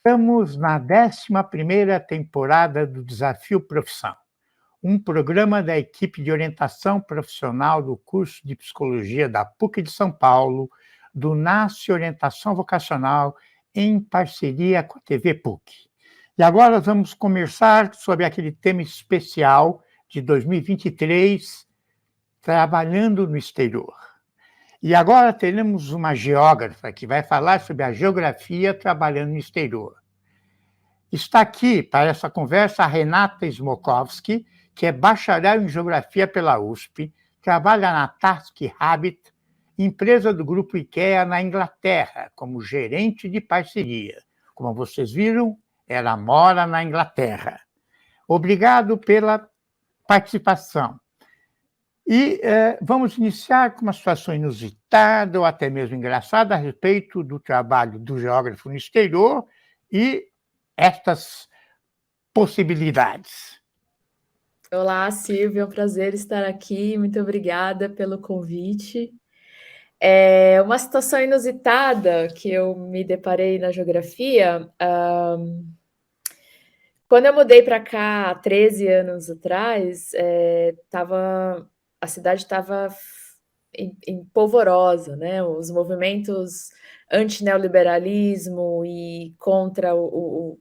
Estamos na 11ª temporada do Desafio Profissão, um programa da equipe de orientação profissional do curso de Psicologia da PUC de São Paulo, do NASCE Orientação Vocacional, em parceria com a TV PUC. E agora vamos conversar sobre aquele tema especial de 2023, trabalhando no exterior. E agora teremos uma geógrafa que vai falar sobre a geografia trabalhando no exterior. Está aqui para essa conversa a Renata Smokowski, que é bacharel em geografia pela USP, trabalha na Task Habit, empresa do grupo IKEA na Inglaterra, como gerente de parceria. Como vocês viram, ela mora na Inglaterra. Obrigado pela participação. E vamos iniciar com uma situação inusitada ou até mesmo engraçada a respeito do trabalho do geógrafo no exterior e estas possibilidades. Olá, Silvia, é um prazer estar aqui, muito obrigada pelo convite. É uma situação inusitada que eu me deparei na geografia. Quando eu mudei para cá há 13 anos atrás, a cidade estava em polvorosa, né? Os movimentos anti-neoliberalismo e contra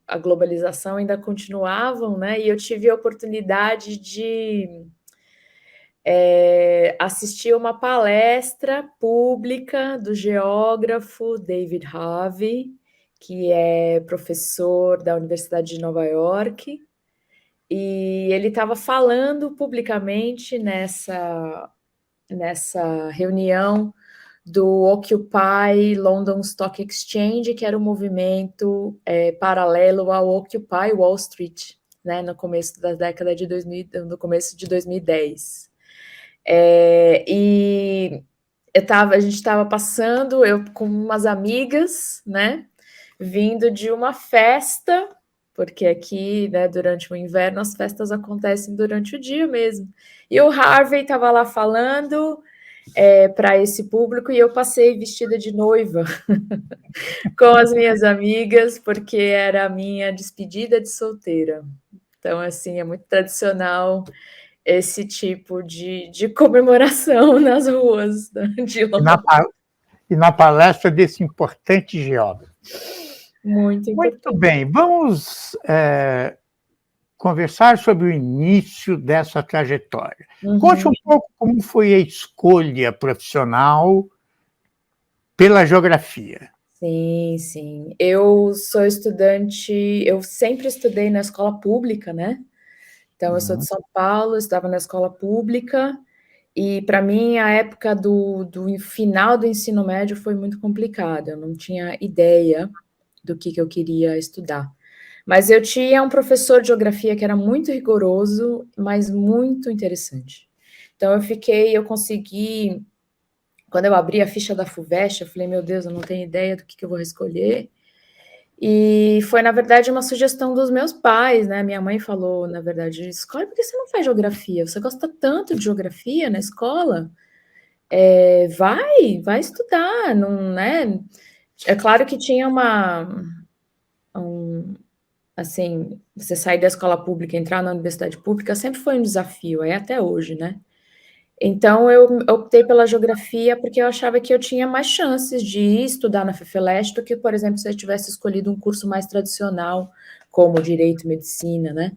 a globalização ainda continuavam, né? E eu tive a oportunidade de assistir uma palestra pública do geógrafo David Harvey, que é professor da Universidade de Nova York, e ele estava falando publicamente nessa reunião do Occupy London Stock Exchange, que era um movimento paralelo ao Occupy Wall Street, né, no começo da década de 2000, no começo de 2010. E a gente estava passando, eu com umas amigas, né, vindo de uma festa, porque aqui, né, durante o inverno, as festas acontecem durante o dia mesmo. E o Harvey estava lá falando para esse público e eu passei vestida de noiva com as minhas amigas, porque era a minha despedida de solteira. Então, assim, é muito tradicional esse tipo de comemoração nas ruas de Londres. E na palestra desse importante geógrafo. Muito importante. Muito bem, vamos conversar sobre o início dessa trajetória. Conte um pouco como foi a escolha profissional pela geografia. Sim. Eu sou estudante, eu sempre estudei na escola pública, né? Então, eu sou de São Paulo, estava na escola pública, e para mim a época do final do ensino médio foi muito complicada, eu não tinha ideia do que eu queria estudar. Mas eu tinha um professor de geografia que era muito rigoroso, mas muito interessante. Então eu consegui, quando eu abri a ficha da FUVEST, eu falei, meu Deus, eu não tenho ideia do que eu vou escolher. E foi, na verdade, uma sugestão dos meus pais, né? Minha mãe falou, na verdade, escolhe porque você não faz geografia, você gosta tanto de geografia na escola, vai estudar, não, né? É claro que tinha assim, você sair da escola pública e entrar na universidade pública sempre foi um desafio, até hoje, né? Então, eu optei pela geografia porque eu achava que eu tinha mais chances de ir estudar na FEFELESH do que, por exemplo, se eu tivesse escolhido um curso mais tradicional, como Direito e Medicina, né?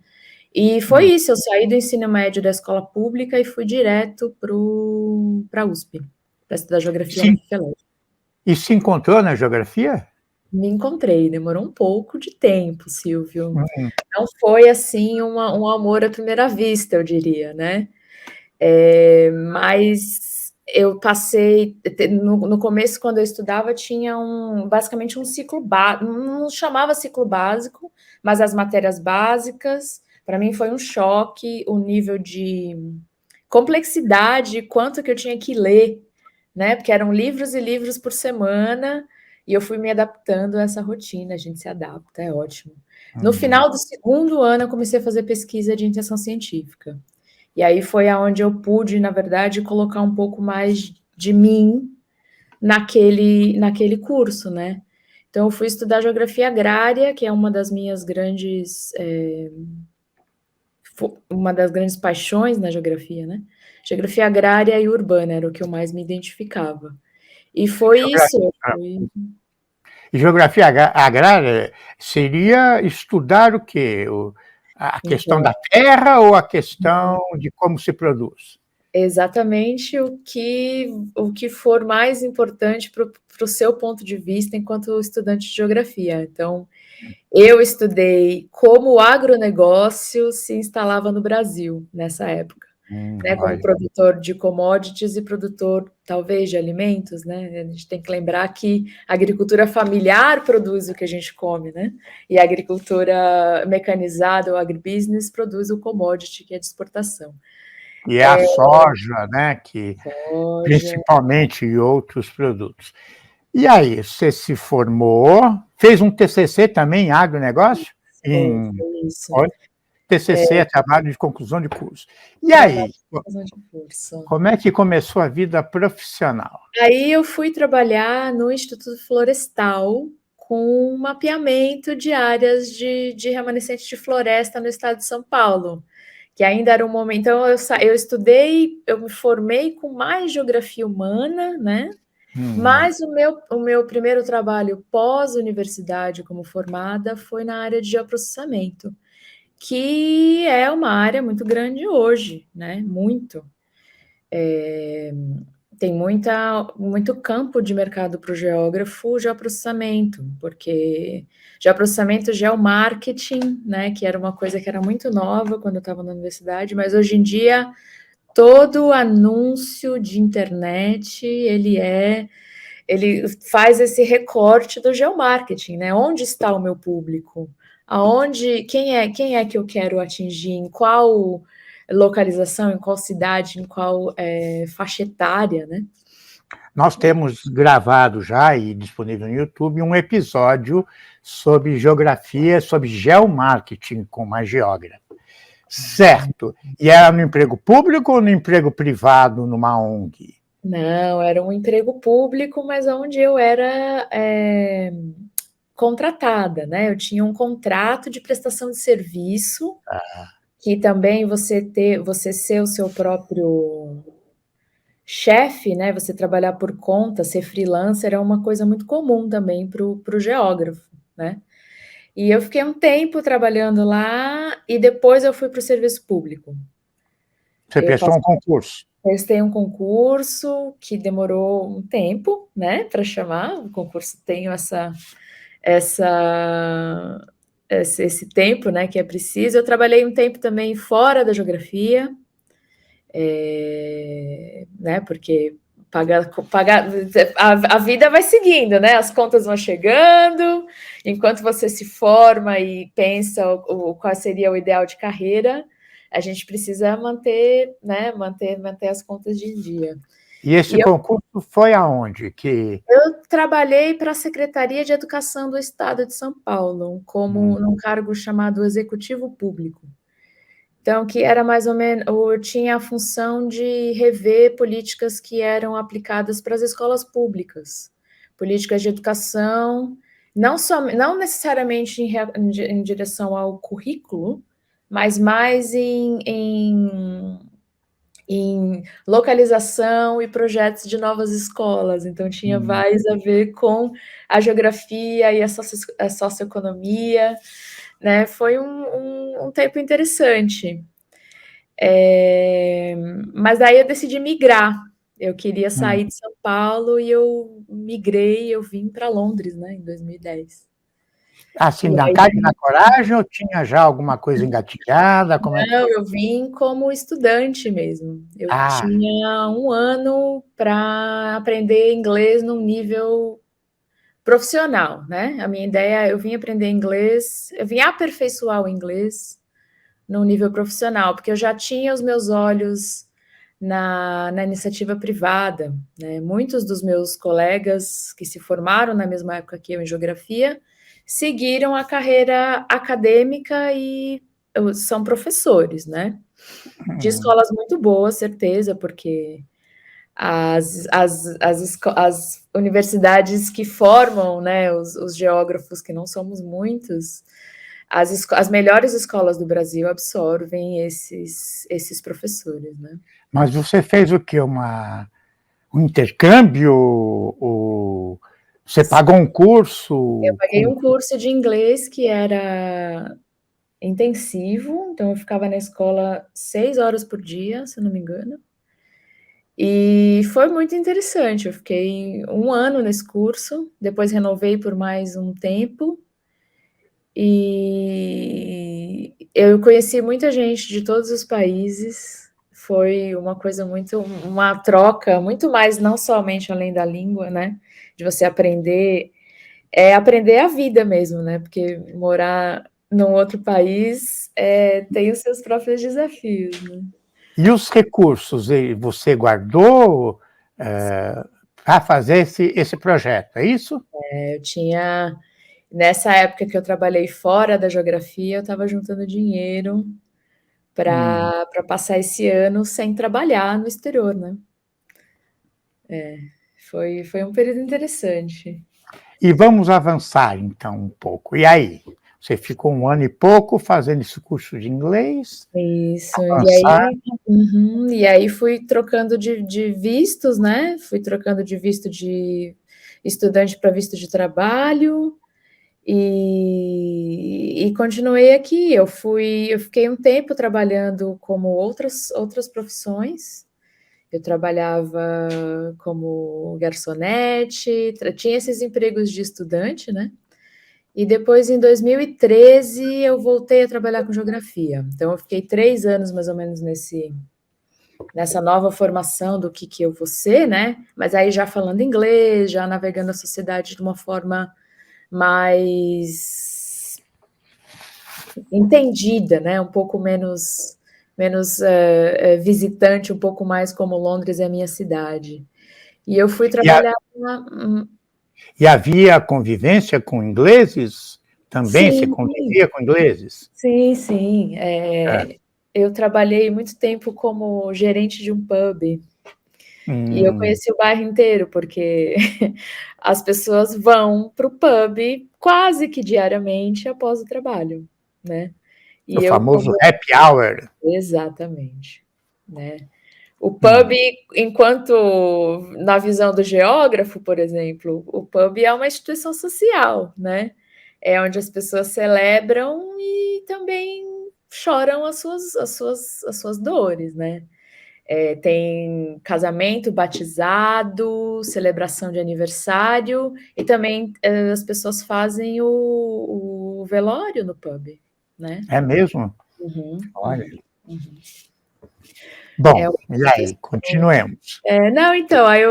E foi isso, eu saí do ensino médio da escola pública e fui direto para a USP, para estudar geografia na FEFELESH. E se encontrou na geografia? Me encontrei, demorou um pouco de tempo, Silvio. Não foi, assim, um amor à primeira vista, eu diria, né? Mas eu passei, no começo, quando eu estudava, tinha basicamente um ciclo básico, não chamava ciclo básico, mas as matérias básicas, para mim foi um choque, o nível de complexidade, quanto que eu tinha que ler, né? Porque eram livros e livros por semana, e eu fui me adaptando a essa rotina, a gente se adapta, é ótimo. No final do segundo ano, eu comecei a fazer pesquisa de iniciação científica. E aí foi aonde eu pude, na verdade, colocar um pouco mais de mim naquele curso, né? Então, eu fui estudar geografia agrária, que é uma das minhas uma das grandes paixões na geografia, né? Geografia agrária e urbana era o que eu mais me identificava. E foi Geografia, isso. Foi... e geografia agrária seria estudar o quê? A questão Então, da terra ou a questão de como se produz? exatamente o que for mais importante para o seu ponto de vista enquanto estudante de geografia. Então, eu estudei como o agronegócio se instalava no Brasil nessa época, né, como Olha. produtor de commodities e produtor, talvez, de alimentos, né? A gente tem que lembrar que a agricultura familiar produz o que a gente come, né? E a agricultura mecanizada, o agribusiness, produz o commodity, que é de exportação. E é a soja, né, que Soja, principalmente e outros produtos. E aí, você se formou, fez um TCC também em agronegócio? foi isso. Olha, TCC é trabalho de conclusão de curso. E Trabalho aí, de conclusão de curso. como é que começou a vida profissional? Aí eu fui trabalhar no Instituto Florestal com mapeamento de áreas de remanescentes de floresta no estado de São Paulo, que ainda era um momento. Então, eu estudei, eu me formei com mais geografia humana, né? Mas o meu primeiro trabalho pós-universidade como formada foi na área de geoprocessamento, que é uma área muito grande hoje, né? Muito. Tem muito campo de mercado para o geógrafo, geoprocessamento, porque geoprocessamento, geomarketing, né, que era uma coisa que era muito nova quando eu estava na universidade, mas hoje em dia todo anúncio de internet, ele faz esse recorte do geomarketing, né? Onde está o meu público? Quem é que eu quero atingir? Em qual localização, em qual cidade, em qual faixa etária, né? Nós temos gravado já e disponível no YouTube um episódio sobre geografia, sobre geomarketing com uma geógrafa. Certo. E era no emprego público ou no emprego privado, numa ONG? Não, era um emprego público, mas onde eu era contratada, né? Eu tinha um contrato de prestação de serviço, que também você ser o seu próprio chefe, né? Você trabalhar por conta, ser freelancer é uma coisa muito comum também para o geógrafo, né? E eu fiquei um tempo trabalhando lá e depois eu fui para o serviço público. Você prestou um concurso? Prestei um concurso que demorou um tempo, né, para chamar. O concurso tem esse tempo, né, que é preciso. Eu trabalhei um tempo também fora da geografia, né, porque a vida vai seguindo, né? As contas vão chegando, enquanto você se forma e pensa qual seria o ideal de carreira, a gente precisa manter, né? Manter as contas de dia. E esse concurso foi aonde? Eu trabalhei para a Secretaria de Educação do Estado de São Paulo, como num cargo chamado Executivo Público. Então, que era mais ou menos, eu tinha a função de rever políticas que eram aplicadas para as escolas públicas, políticas de educação, não necessariamente em direção ao currículo, mas mais em localização e projetos de novas escolas. Então, tinha mais a ver com a geografia e a socioeconomia, né? Foi um tempo interessante. Mas daí eu decidi migrar. Eu queria sair de São Paulo e eu migrei, eu vim para Londres, né, em 2010. Assim, E na aí, cara e na coragem, ou tinha já alguma coisa engatilhada? Como é que não, foi? eu vim como estudante mesmo. Eu Ah, tinha um ano para aprender inglês num nível profissional, né? A minha ideia, eu vim aprender inglês, eu vim aperfeiçoar o inglês no nível profissional, porque eu já tinha os meus olhos na iniciativa privada, né? Muitos dos meus colegas que se formaram na mesma época que eu em geografia seguiram a carreira acadêmica e são professores, né? De escolas muito boas, certeza, porque as universidades que formam, né, os geógrafos, que não somos muitos, as melhores escolas do Brasil absorvem esses professores, né? Mas você fez o quê? Um intercâmbio? Você pagou um Eu curso? paguei um curso de inglês que era intensivo, então eu ficava na escola 6 horas por dia, se eu não me engano. E foi muito interessante. Eu fiquei 1 ano nesse curso, depois renovei por mais um tempo. E eu conheci muita gente de todos os países. Foi uma coisa uma troca, muito mais, não somente além da língua, né? De você aprender a vida mesmo, né? Porque morar num outro país tem os seus próprios desafios, né? E os recursos você guardou para fazer esse projeto, é isso? Eu tinha, nessa época que eu trabalhei fora da geografia, eu estava juntando dinheiro para passar esse ano sem trabalhar no exterior, né? Foi um período interessante. E vamos avançar, então, um pouco. E aí? Você ficou 1 ano e pouco fazendo esse curso de inglês, Isso. avançar. E aí fui trocando de vistos, né? Fui trocando de visto de estudante para visto de trabalho e continuei aqui. Eu fiquei um tempo trabalhando como outras profissões. Eu trabalhava como garçonete, tinha esses empregos de estudante, né? E depois, em 2013, eu voltei a trabalhar com geografia. Então, eu fiquei 3 anos, mais ou menos, nessa nova formação do que eu vou ser, né? Mas aí já falando inglês, já navegando a sociedade de uma forma mais entendida, né? Um pouco menos visitante, um pouco mais como Londres é a minha cidade. E eu fui E, trabalhar e havia convivência com ingleses? Também você sim, convivia com ingleses? sim, sim. É. Eu trabalhei muito tempo como gerente de um pub e eu Hum, conheci o bairro inteiro, porque as pessoas vão para o pub quase que diariamente após o trabalho, né? o E eu, famoso como happy hour. exatamente, né? O pub, Hum, enquanto na visão do geógrafo, por exemplo, o pub é uma instituição social, né? É onde as pessoas celebram e também choram as suas dores, né? Tem casamento, batizado, celebração de aniversário e também as pessoas fazem o velório no pub, né? é mesmo? Uhum, Olha. uhum, uhum. É Bom, uma e aí? instituição. Continuemos. Não, então, aí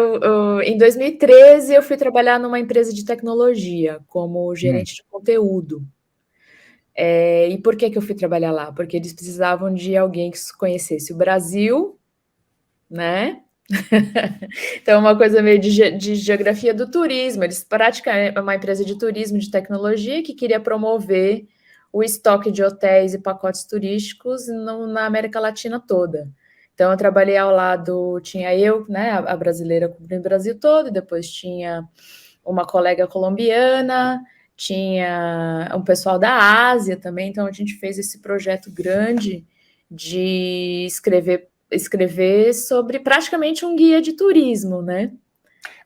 em 2013 eu fui trabalhar numa empresa de tecnologia como Hum, gerente de conteúdo. E por que eu fui trabalhar lá? Porque eles precisavam de alguém que conhecesse o Brasil, né? Então, uma coisa meio de geografia do turismo. Eles praticamente é uma empresa de turismo de tecnologia que queria promover o estoque de hotéis e pacotes turísticos na América Latina toda. Então, eu trabalhei ao lado, tinha eu, né, a brasileira cobrindo o Brasil todo, e depois tinha uma colega colombiana, tinha um pessoal da Ásia também. Então, a gente fez esse projeto grande de escrever sobre praticamente um guia de turismo, né?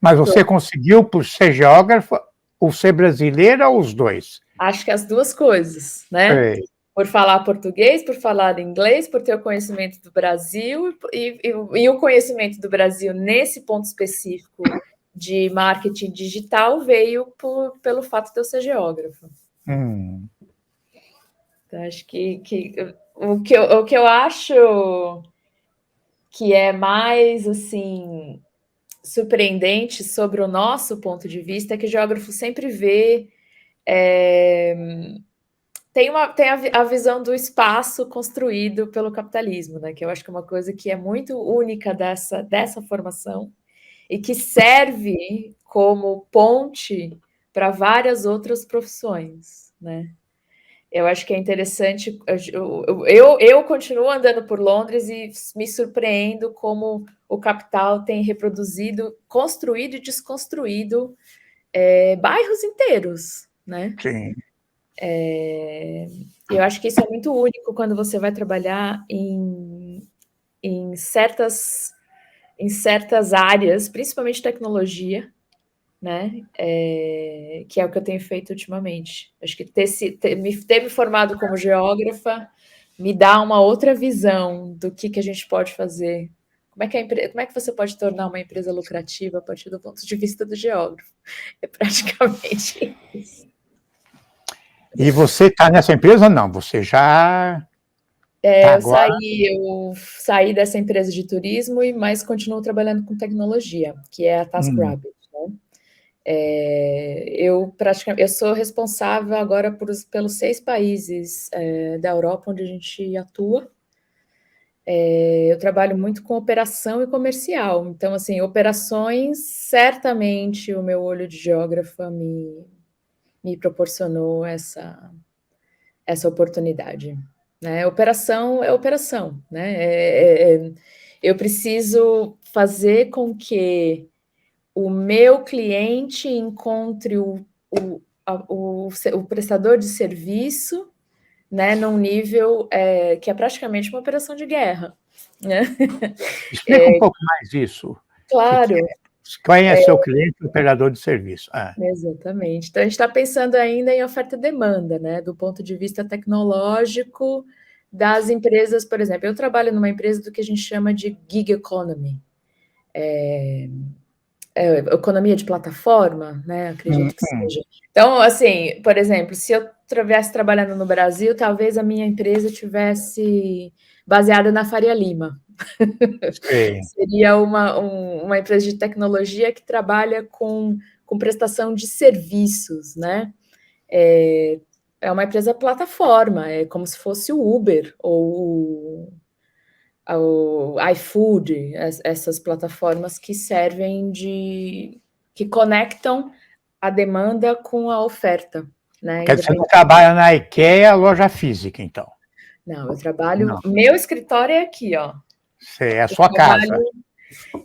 mas você conseguiu, por ser geógrafa, ou ser brasileira, ou os dois? Acho que as duas coisas, né? Sei. Por falar português, por falar inglês, por ter o conhecimento do Brasil e o conhecimento do Brasil nesse ponto específico de marketing digital veio pelo fato de eu ser geógrafa. Hum. Então, acho que o que eu acho que é mais assim surpreendente sobre o nosso ponto de vista é que o geógrafo sempre vê. é, tem a visão do espaço construído pelo capitalismo, né? Que eu acho que é uma coisa que é muito única dessa formação e que serve como ponte para várias outras profissões, né? Eu acho que é interessante. Eu continuo andando por Londres e me surpreendo como o capital tem reproduzido, construído e desconstruído bairros inteiros, né? Sim. Eu acho que isso é muito único quando você vai trabalhar em certas áreas, principalmente tecnologia, né? Que é o que eu tenho feito ultimamente. Acho que ter me formado como geógrafa me dá uma outra visão do que a gente pode fazer. Como é que você pode tornar uma empresa lucrativa a partir do ponto de vista do geógrafo? É praticamente isso. E você está nessa empresa? Não, você já está agora. Eu saí dessa empresa de turismo, mas continuo trabalhando com tecnologia, que é a TaskRabbit, né? Eu sou responsável agora pelos 6 países da Europa onde a gente atua. Eu trabalho muito com operação e comercial. Então, assim, operações, certamente o meu olho de geógrafa me proporcionou essa oportunidade. Né? Operação é operação. Né? Eu preciso fazer com que o meu cliente encontre o prestador de serviço, né, num nível que é praticamente uma operação de guerra. Né? Explica um pouco mais isso. Claro. Quem é seu cliente, operador de serviço? Exatamente. Então, a gente está pensando ainda em oferta e demanda, né, do ponto de vista tecnológico das empresas, por exemplo. Eu trabalho numa empresa do que a gente chama de gig economy. Economia de plataforma, né? Acredito que seja. Então, assim, por exemplo, se eu estivesse trabalhando no Brasil, talvez a minha empresa tivesse baseada na Faria Lima. Seria uma empresa de tecnologia que trabalha com prestação de serviços, né? É uma empresa plataforma, é como se fosse o Uber ou o iFood, essas plataformas que servem que conectam a demanda com a oferta. Né? Quer dizer, você não trabalha na IKEA, loja física, então? Não, eu trabalho... Meu escritório é aqui, ó. É a sua casa.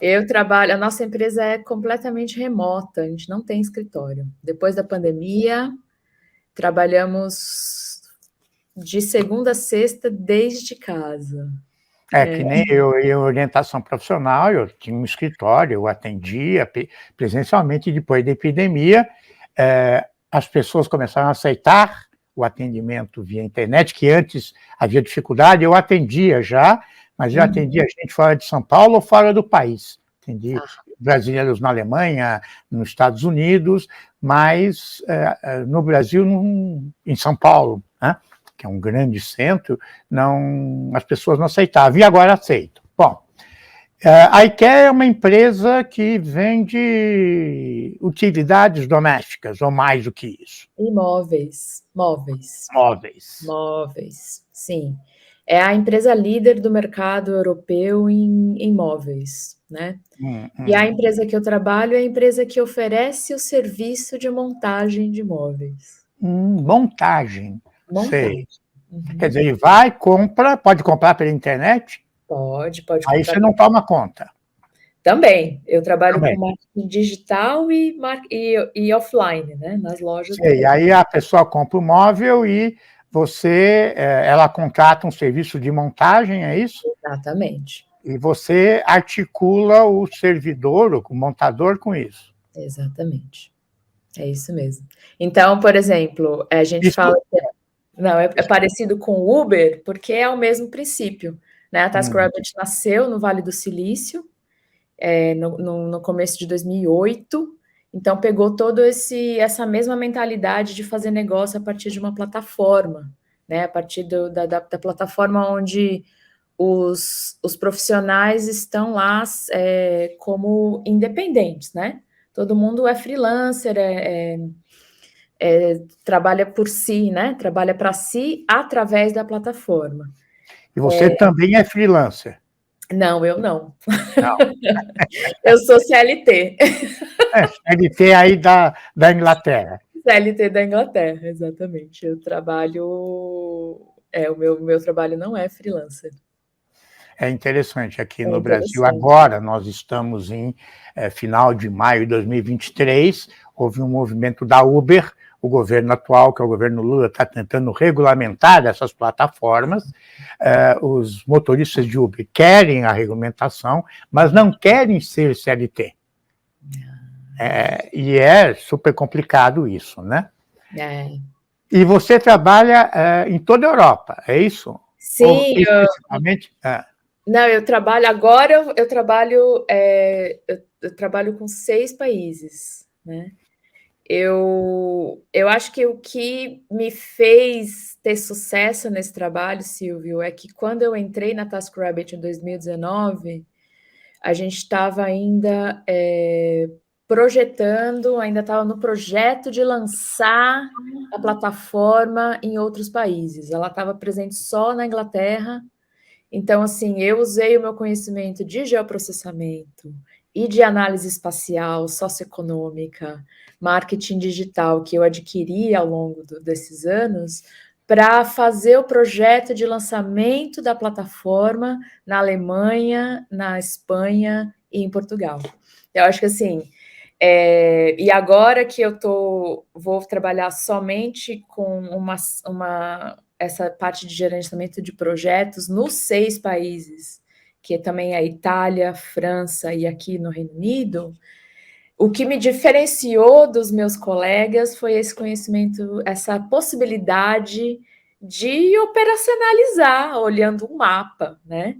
Eu trabalho... A nossa empresa é completamente remota, a gente não tem escritório. Depois da pandemia, trabalhamos de segunda a sexta desde casa. Que nem eu, em orientação profissional, eu tinha um escritório, eu atendia presencialmente. Depois da epidemia, as pessoas começaram a aceitar o atendimento via internet, que antes havia dificuldade. Eu atendia já, mas eu atendia gente fora de São Paulo ou fora do país. Atendi brasileiros na Alemanha, nos Estados Unidos, mas no Brasil, em São Paulo, né? Que é um grande centro, as pessoas não aceitavam, e agora aceitam. Bom, a IKEA é uma empresa que vende utilidades domésticas, ou mais do que isso. E móveis, sim. É a empresa líder do mercado europeu em móveis, né? E a empresa que eu trabalho é a empresa que oferece o serviço de montagem de móveis. Montagem. Sei. Uhum. Quer dizer, ele pode comprar pela internet? Pode Aí você não toma conta. Também. Eu trabalho com marketing digital e offline, né? Nas lojas. Sei. Aí a pessoa compra o móvel e ela contrata um serviço de montagem, é isso? Exatamente. E você articula o servidor, o montador, com isso. Exatamente. É isso mesmo. Então, por exemplo, a gente fala que é parecido com o Uber, porque é o mesmo princípio. Né? A TaskRabbit nasceu no Vale do Silício, no começo de 2008, então pegou toda essa mesma mentalidade de fazer negócio a partir de uma plataforma, né? A partir da plataforma onde os profissionais estão lá como independentes, né? Todo mundo é freelancer, trabalha por si, né? Trabalha para si através da plataforma. E você também é freelancer? Não, eu não. Não. Eu sou CLT. CLT aí da Inglaterra. CLT da Inglaterra, exatamente. Eu trabalho. O meu trabalho não é freelancer. É interessante, aqui É no Brasil interessante. agora, nós estamos em final de maio de 2023, houve um movimento da Uber, o governo atual, que é o governo Lula, está tentando regulamentar essas plataformas, os motoristas de Uber querem a regulamentação, mas não querem ser CLT. E é super complicado isso, né? É. E você trabalha em toda a Europa, é isso? Ou Sim, especificamente? não, eu trabalho agora. Eu trabalho, eu trabalho com 6 países, né? Eu acho que o que me fez ter sucesso nesse trabalho, Silvio, é que quando eu entrei na TaskRabbit em 2019, a gente estava ainda projetando, ainda estava no projeto de lançar a plataforma em outros países. Ela estava presente só na Inglaterra. Então, assim, eu usei o meu conhecimento de geoprocessamento e de análise espacial, socioeconômica, marketing digital, que eu adquiri ao longo desses anos, para fazer o projeto de lançamento da plataforma na Alemanha, na Espanha e em Portugal. Eu acho que assim, e agora que vou trabalhar somente com essa parte de gerenciamento de projetos nos 6 países, que também é Itália, França e aqui no Reino Unido, o que me diferenciou dos meus colegas foi esse conhecimento, essa possibilidade de operacionalizar olhando um mapa, né?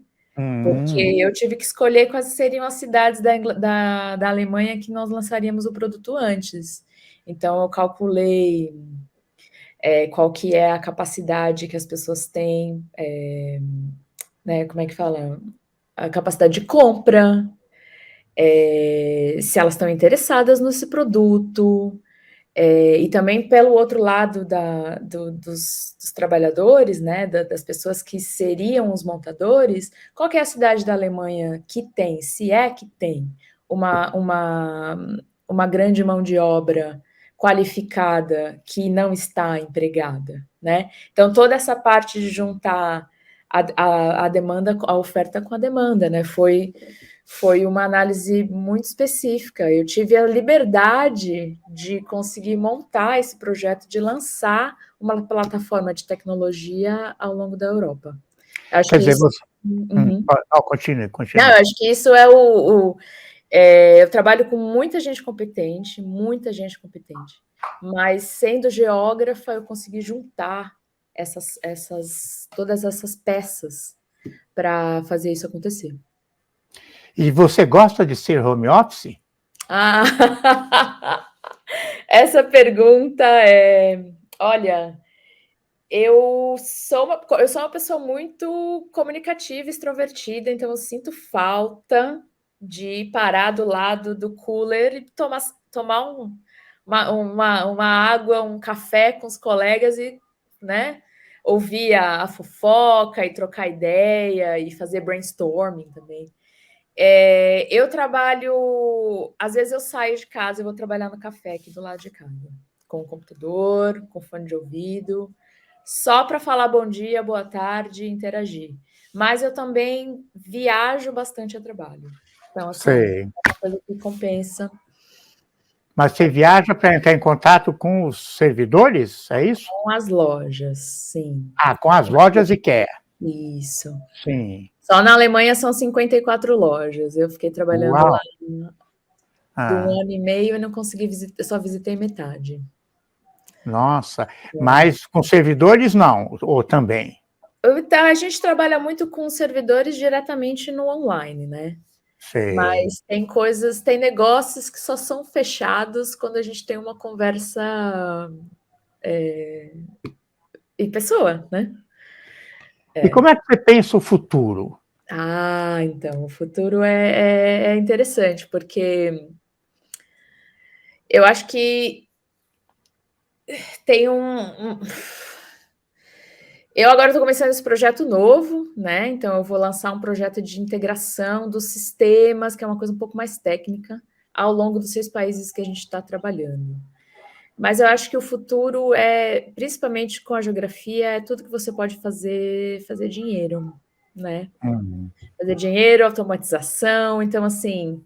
Porque eu tive que escolher quais seriam as cidades da Alemanha que nós lançaríamos o produto antes. Então, eu calculei qual que é a capacidade que as pessoas têm, né, como é que fala? A capacidade de compra, se elas estão interessadas nesse produto, e também pelo outro lado dos trabalhadores, né, das pessoas que seriam os montadores, qual que é a cidade da Alemanha que tem, se é que tem, uma, uma, uma grande mão de obra qualificada que não está empregada, né? Então, toda essa parte de juntar a demanda, a oferta com a demanda, né? Foi uma análise muito específica. Eu tive a liberdade de conseguir montar esse projeto de lançar uma plataforma de tecnologia ao longo da Europa. Acho Quer que dizer, isso. você... Uhum. Continue, Não, continue. eu acho que isso eu trabalho com muita gente competente, mas sendo geógrafa, eu consegui juntar todas essas peças para fazer isso acontecer. E você gosta de ser home office? Ah, essa pergunta olha, eu sou uma pessoa muito comunicativa, extrovertida, então eu sinto falta de parar do lado do cooler e tomar uma água, um café com os colegas e, né, ouvir a fofoca e trocar ideia e fazer brainstorming também. Eu trabalho. Às vezes eu saio de casa e vou trabalhar no café aqui do lado de casa, com o computador, com fone de ouvido, só para falar bom dia, boa tarde e interagir. Mas eu também viajo bastante a trabalho. Então, assim, Sei. é uma coisa que compensa. Mas você viaja para entrar em contato com os servidores, é isso? Com as lojas, sim. Ah, com as lojas IKEA. Isso. Sim. Só na Alemanha são 54 lojas. Eu fiquei trabalhando lá Uau. por um Ah, ano e meio e não consegui visitar, só visitei metade. nossa. Mas com servidores não, ou também? Então, a gente trabalha muito com servidores diretamente no online, né? Sei. Mas tem negócios que só são fechados quando a gente tem uma conversa em pessoa, né? E como é que você pensa o futuro? Ah, então, o futuro é interessante, porque eu acho que tem eu agora estou começando esse projeto novo, né? Então, eu vou lançar um projeto de integração dos sistemas, que é uma coisa um pouco mais técnica, ao longo dos 6 países que a gente está trabalhando. Mas eu acho que o futuro é, principalmente com a geografia, é tudo que você pode fazer dinheiro, né? Uhum. Fazer dinheiro, automatização. Então, assim,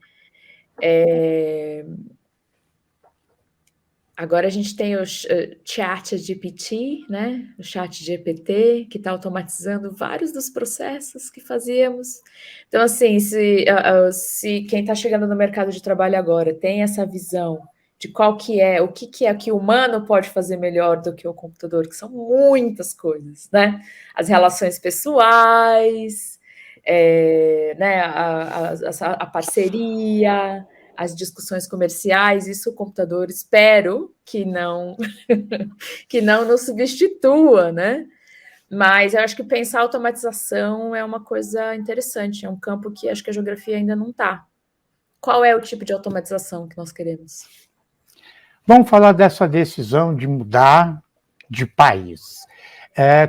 agora a gente tem o chat GPT, né? O chat GPT, que está automatizando vários dos processos que fazíamos. Então, assim, se quem está chegando no mercado de trabalho agora tem essa visão de qual que é, o que é que o humano pode fazer melhor do que o computador, que são muitas coisas, né? As relações pessoais, né? A parceria, as discussões comerciais, isso o computador espero que não nos substitua, né? Mas eu acho que pensar automatização é uma coisa interessante, é um campo que acho que a geografia ainda não está. Qual é o tipo de automatização que nós queremos? Vamos falar dessa decisão de mudar de país.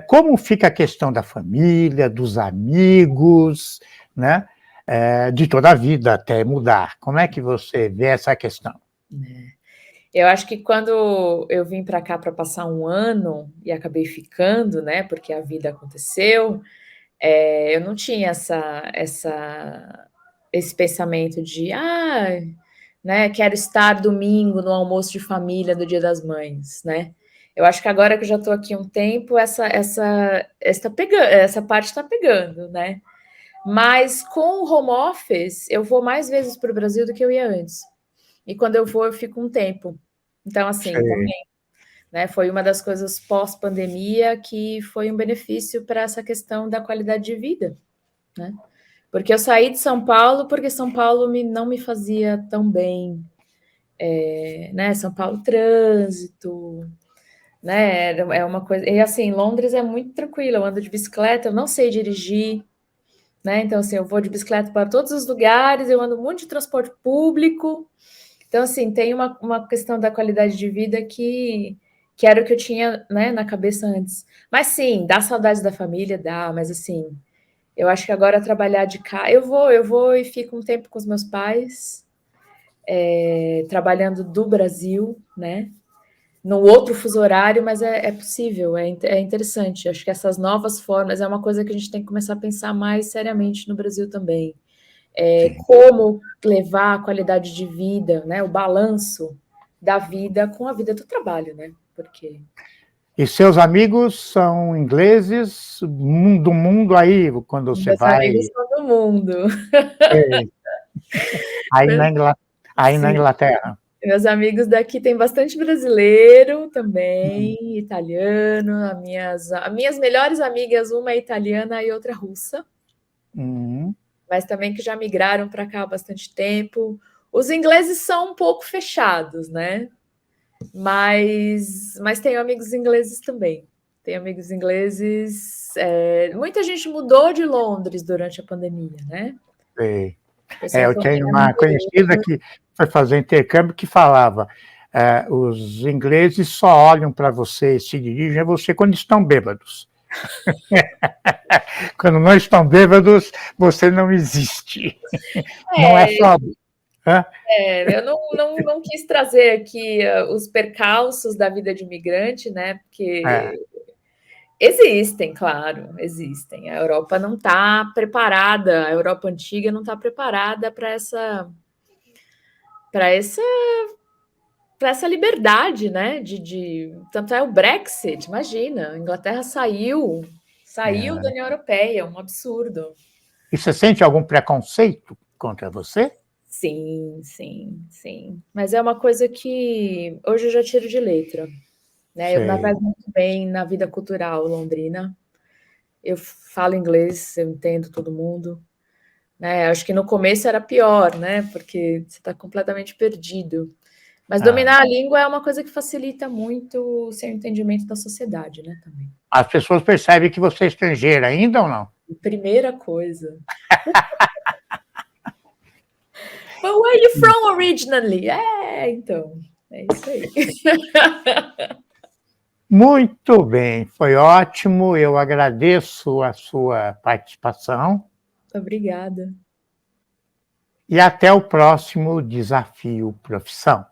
Como fica a questão da família, dos amigos, né? De toda a vida até mudar. Como é que você vê essa questão? Eu acho que quando eu vim para cá para passar um ano e acabei ficando, né? Porque a vida aconteceu, eu não tinha esse pensamento de né, quero estar domingo no almoço de família do Dia das Mães, né? Eu acho que agora que eu já estou aqui um tempo, essa parte está pegando, né? Mas com o home office, eu vou mais vezes para o Brasil do que eu ia antes. E quando eu vou, eu fico um tempo. Então, assim, Sei. também, né, foi uma das coisas pós-pandemia que foi um benefício para essa questão da qualidade de vida, né? Porque eu saí de São Paulo porque São Paulo não me fazia tão bem, né? São Paulo, trânsito, né? É uma coisa. E assim, Londres é muito tranquilo. Eu ando de bicicleta, eu não sei dirigir, né? Então, assim, eu vou de bicicleta para todos os lugares, eu ando muito de transporte público. Então, assim, tem uma questão da qualidade de vida que era o que eu tinha, né, na cabeça antes. Mas sim, dá saudade da família, dá, mas assim, eu acho que agora trabalhar de casa. Eu vou e fico um tempo com os meus pais, trabalhando do Brasil, né? No outro fuso horário, mas é possível, é interessante. Acho que essas novas formas é uma coisa que a gente tem que começar a pensar mais seriamente no Brasil também. Sim. Como levar a qualidade de vida, né? O balanço da vida com a vida do trabalho, né? Porque E seus amigos são ingleses do mundo aí, quando você meus vai amigos são do mundo. é, aí na aí na Sim. Inglaterra. Meus amigos daqui tem bastante brasileiro também, italiano. As minhas melhores amigas, uma é italiana e outra russa, Uhum. mas também que já migraram para cá há bastante tempo. Os ingleses são um pouco fechados, né? Mas tenho amigos ingleses também. Tenho amigos ingleses. Muita gente mudou de Londres durante a pandemia, né? Sei. O pessoal Eu foi tenho morar no uma conhecida interior. que foi fazer intercâmbio que falava: os ingleses só olham para você e se dirigem a você quando estão bêbados. Quando não estão bêbados, você não existe. Não é É, só. Hã? eu não quis trazer aqui os percalços da vida de imigrante, né? É, Porque existem, claro, existem. A Europa não está preparada, a Europa antiga não está preparada para essa para essa liberdade, né? Tanto é o Brexit, imagina, a Inglaterra saiu da é. União Europeia, um absurdo. E você sente algum preconceito contra você? Sim, sim, sim. Mas é uma coisa que hoje eu já tiro de letra, né? Eu Sei. navego muito bem na vida cultural londrina. Eu falo inglês, eu entendo todo mundo, né? Acho que no começo era pior, né? Porque você está completamente perdido. Mas Ah. dominar a língua é uma coisa que facilita muito o seu entendimento da sociedade, né, também. As pessoas percebem que você é estrangeira ainda ou não? Primeira coisa. But where are you from originally? Então, é isso aí. Muito bem, foi ótimo. Eu agradeço a sua participação Obrigada. e até o próximo Desafio Profissão.